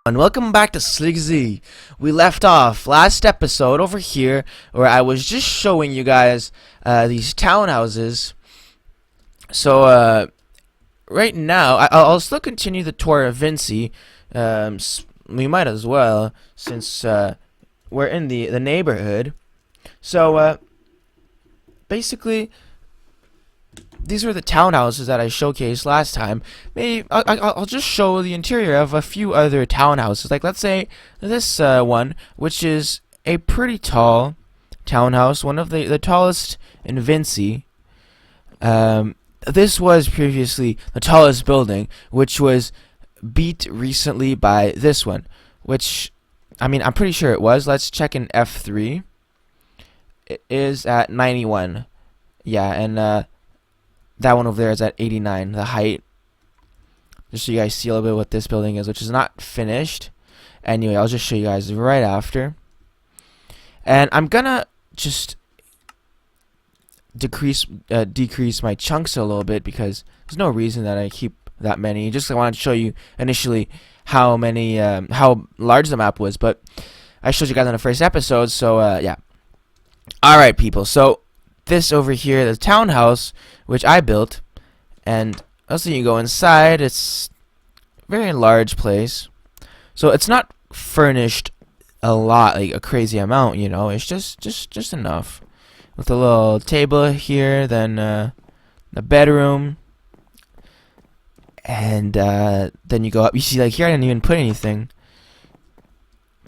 And welcome back to Slig Z. We left off last episode over here where I was just showing you guys these townhouses. So right now I'll still continue the tour of Vinci. We might as well since we're in the neighborhood. So basically, these were the townhouses that I showcased last time. Maybe I'll just show the interior of a few other townhouses. Like, let's say this one, which is a pretty tall townhouse, one of the tallest in Vinci. This was previously the tallest building, which was beat recently by this one, which, I mean, I'm pretty sure it was. Let's check in F3. It is at 91. Yeah, and that one over there is at 89, the height. Just so you guys see a little bit what this building is, which is not finished. Anyway, I'll just show you guys right after. And I'm gonna just decrease my chunks a little bit because there's no reason that I keep that many. Just I wanted to show you initially how large the map was, but I showed you guys in the first episode, so yeah. Alright, people, so this over here, the townhouse, which I built, and also you go inside. It's a very large place, so it's not furnished a lot, like a crazy amount, you know. It's just enough, with a little table here, then the bedroom, and then you go up. You see, like here I didn't even put anything,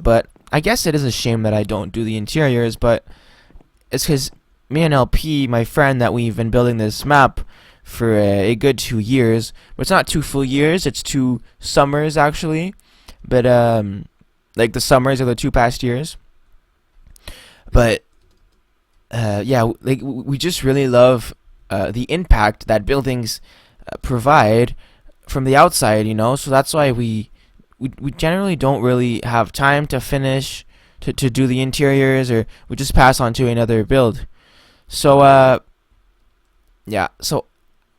but I guess it is a shame that I don't do the interiors, but it's because me and LP, my friend, that we've been building this map for a good 2 years. But it's not 2 full years, it's 2 summers actually. But like the summers of the 2 past years. But yeah, like we just really love the impact that buildings provide from the outside, you know. So that's why we generally don't really have time to finish to do the interiors, or we just pass on to another build. So, yeah, so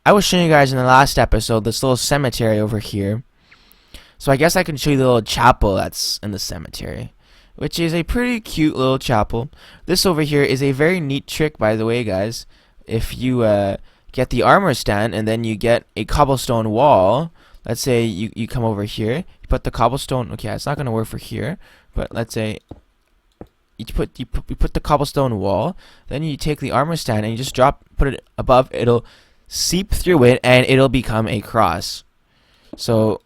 I was showing you guys in the last episode this little cemetery over here. So I guess I can show you the little chapel that's in the cemetery, which is a pretty cute little chapel. This over here is a very neat trick, by the way, guys. If you get the armor stand and then you get a cobblestone wall, let's say you come over here, you put the cobblestone, okay, it's not going to work for here, but let's say you put the cobblestone wall, then you take the armor stand and you just put it above. It'll seep through it and it'll become a cross. So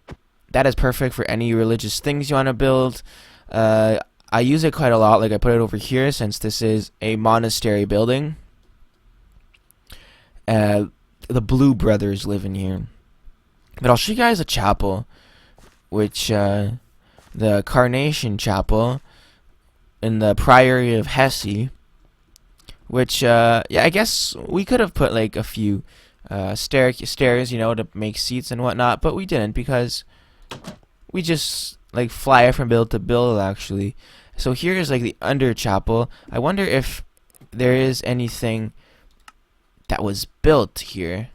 that is perfect for any religious things you want to build. I use it quite a lot. Like I put it over here since this is a monastery building. The Blue Brothers live in here. But I'll show you guys a chapel, which the Carnation Chapel in the Priory of Hesse, which yeah, I guess we could have put like a few stairs, you know, to make seats and whatnot, but we didn't because we just like fly from build to build actually. So here's like the under chapel. I wonder if there is anything that was built here.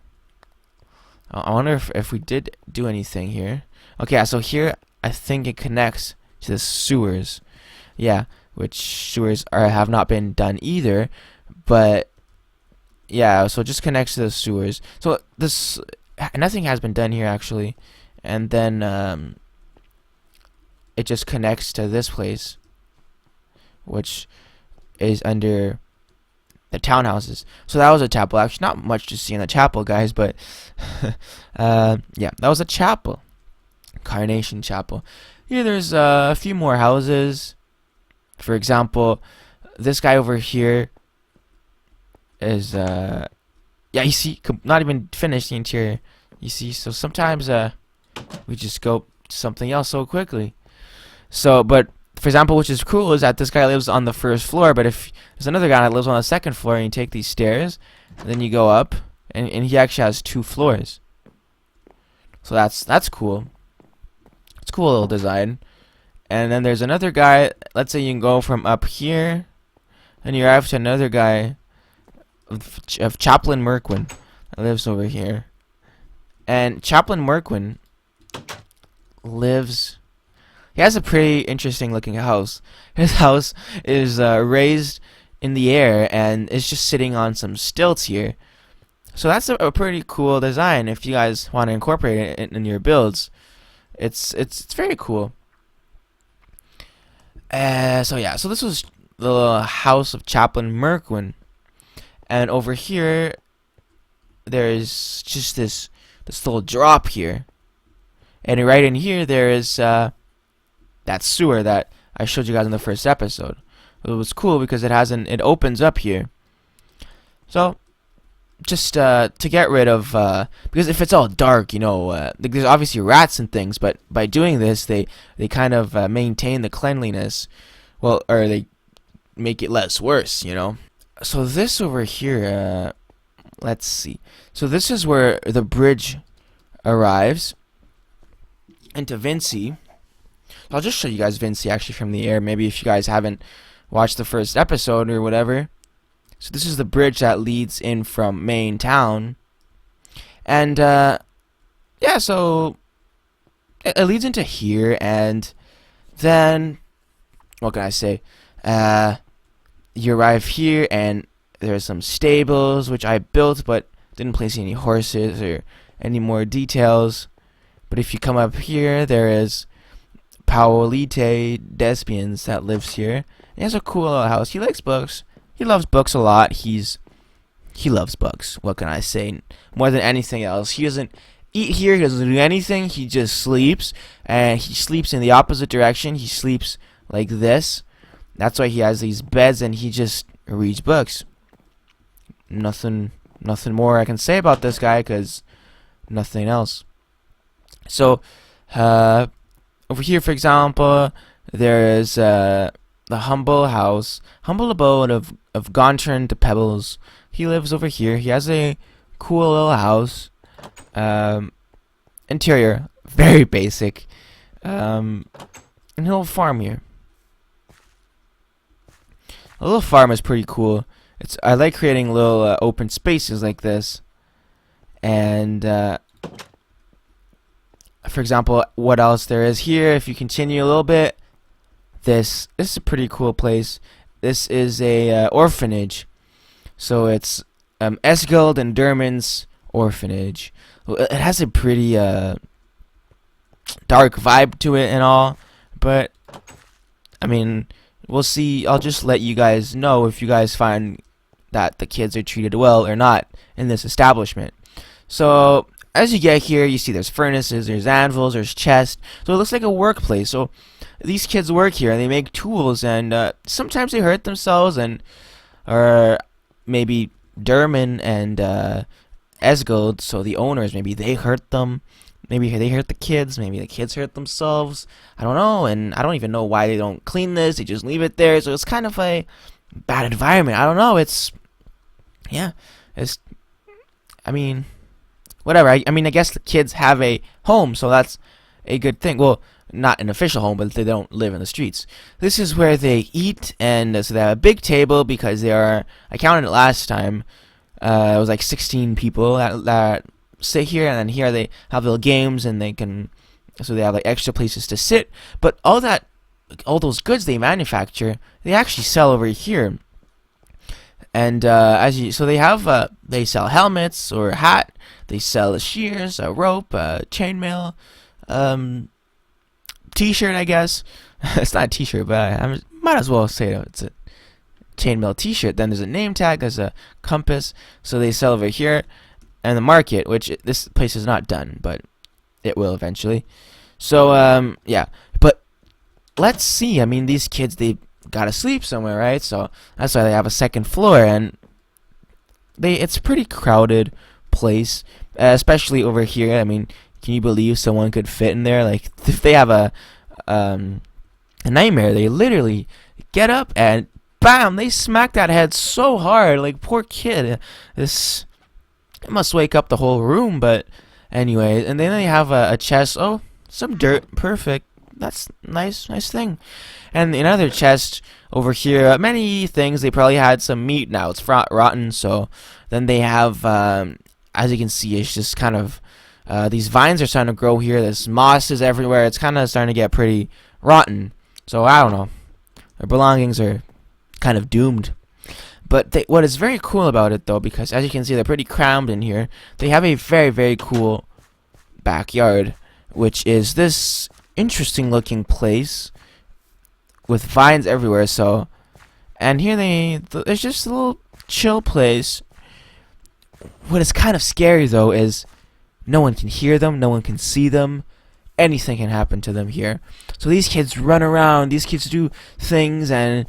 I wonder if we did do anything here. Okay, so here I think it connects to the sewers. Yeah, which sewers have not been done either, but yeah, so it just connects to the sewers. So this, nothing has been done here actually, and then it just connects to this place, which is under the townhouses. So that was a chapel. Actually, not much to see in the chapel, guys, but yeah, that was a chapel, Carnation Chapel. Here, there's a few more houses. For example, this guy over here is yeah, you see, not even finished the interior. You see, so sometimes we just go to something else so quickly. So, but for example, which is cool is that this guy lives on the first floor, but if there's another guy that lives on the second floor, and you take these stairs, and then you go up, and he actually has 2 floors. So that's cool. It's a cool little design. And then there's another guy. Let's say you can go from up here, and you're after another guy of Chaplain Merquin that lives over here. And Chaplain Merquin lives he has a pretty interesting looking house. His house is raised in the air and it's just sitting on some stilts here. So that's a pretty cool design if you guys want to incorporate it in your builds. It's very cool. So yeah, so this was the house of Chaplain Merquin, and over here there's just this little drop here, and right in here there is that sewer that I showed you guys in the first episode. It was cool because it opens up here. So just to get rid of because if it's all dark, there's obviously rats and things, but by doing this they kind of maintain the cleanliness, well, or they make it less worse. So this over here, let's see, so this is where the bridge arrives into Vinci. I'll just show you guys Vinci actually from the air, maybe if you guys haven't watched the first episode or whatever. So this is the bridge that leads in from main town, and yeah, so it leads into here, and then what can I say? You arrive here, and there's some stables which I built, but didn't place any horses or any more details. But if you come up here, there is Paolite Despians that lives here. He has a cool little house. He likes books. He loves books a lot. He loves books. What can I say? More than anything else. He doesn't eat here. He doesn't do anything. He just sleeps. And he sleeps in the opposite direction. He sleeps like this. That's why he has these beds, and he just reads books. Nothing more I can say about this guy, because nothing else. So, over here, for example, there is the humble abode of Gontran de Pebbles. He lives over here. He has a cool little house. Interior, very basic. And he'll farm here. A little farm is pretty cool. I like creating little open spaces like this. And for example, what else there is here? If you continue a little bit, this is a pretty cool place. This is a orphanage. So it's Esgeld and Derman's orphanage. It has a pretty dark vibe to it and all, but I mean, we'll see. I'll just let you guys know if you guys find that the kids are treated well or not in this establishment. So as you get here, you see there's furnaces, there's anvils, there's chests. So it looks like a workplace. So these kids work here and they make tools, and sometimes they hurt themselves, or maybe Derman and Esgold, so the owners, maybe they hurt them. Maybe they hurt the kids. Maybe the kids hurt themselves. I don't know, and I don't even know why they don't clean this. They just leave it there. So it's kind of a bad environment. I don't know. I mean, whatever. I mean, I guess the kids have a home, so that's a good thing. Well, not an official home, but they don't live in the streets. This is where they eat, and so they have a big table because they are, I counted it last time, it was like 16 people that sit here, and then here they have little games, and so they have like extra places to sit. But all those goods they manufacture, they actually sell over here. And so they sell helmets or a hat, they sell shears, a rope, chainmail, t-shirt, I guess. It's not a t-shirt, but I might as well say it's a chainmail t-shirt. Then there's a name tag, there's a compass, so they sell over here. And the market, which this place is not done, but it will eventually. So yeah, but let's see. I mean, these kids, they gotta sleep somewhere, right? So that's why they have a second floor, and it's a pretty crowded place, especially over here. I mean, can you believe someone could fit in there? Like, if they have a nightmare, they literally get up and bam, they smack that head so hard. Like, poor kid. It must wake up the whole room, but anyway. And then they have a chest. Oh, some dirt. Perfect. That's nice thing. And another chest over here. Many things. They probably had some meat. Now it's rotten. So then they have, as you can see, it's just kind of these vines are starting to grow here. There's mosses everywhere. It's kind of starting to get pretty rotten. So I don't know. Their belongings are kind of doomed. But what is very cool about it, though, because as you can see, they're pretty crammed in here. They have a very, very cool backyard, which is this interesting-looking place with vines everywhere. So, and here it's just a little chill place. What is kind of scary, though, is no one can hear them, no one can see them. Anything can happen to them here. So these kids run around, these kids do things, and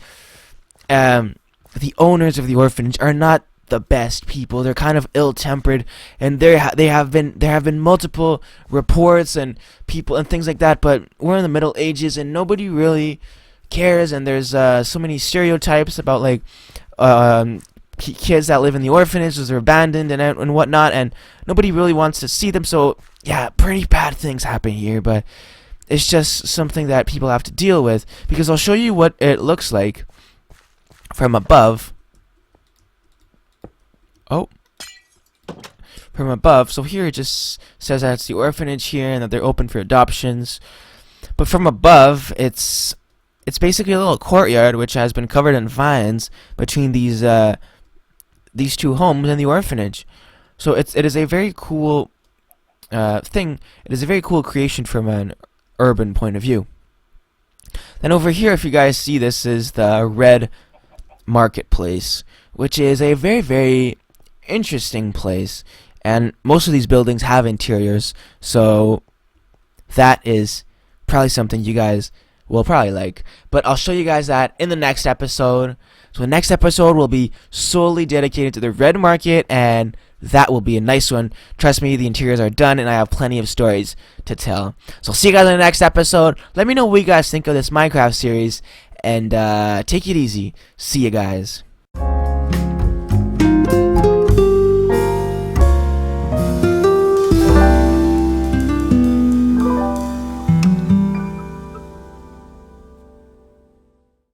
the owners of the orphanage are not the best people. They're kind of ill-tempered, and there have been multiple reports and people and things like that. But we're in the Middle Ages, and nobody really cares. And there's so many stereotypes about like kids that live in the orphanages are abandoned and whatnot, and nobody really wants to see them. So yeah, pretty bad things happen here, but it's just something that people have to deal with, because I'll show you what it looks like from above. Oh, from above. So here it just says that it's the orphanage here and that they're open for adoptions. But from above, it's basically a little courtyard which has been covered in vines between these two homes and the orphanage. So it is a very cool thing. It is a very cool creation from an urban point of view. Then over here, if you guys see, this is the Red Marketplace, which is a very, very interesting place, and most of these buildings have interiors, so that is probably something you guys will probably like. But I'll show you guys that in the next episode. So the next episode will be solely dedicated to the Red Market, and that will be a nice one. Trust me, the interiors are done, and I have plenty of stories to tell. So I'll see you guys in the next episode. Let me know what you guys think of this Minecraft series, and take it easy. See you guys.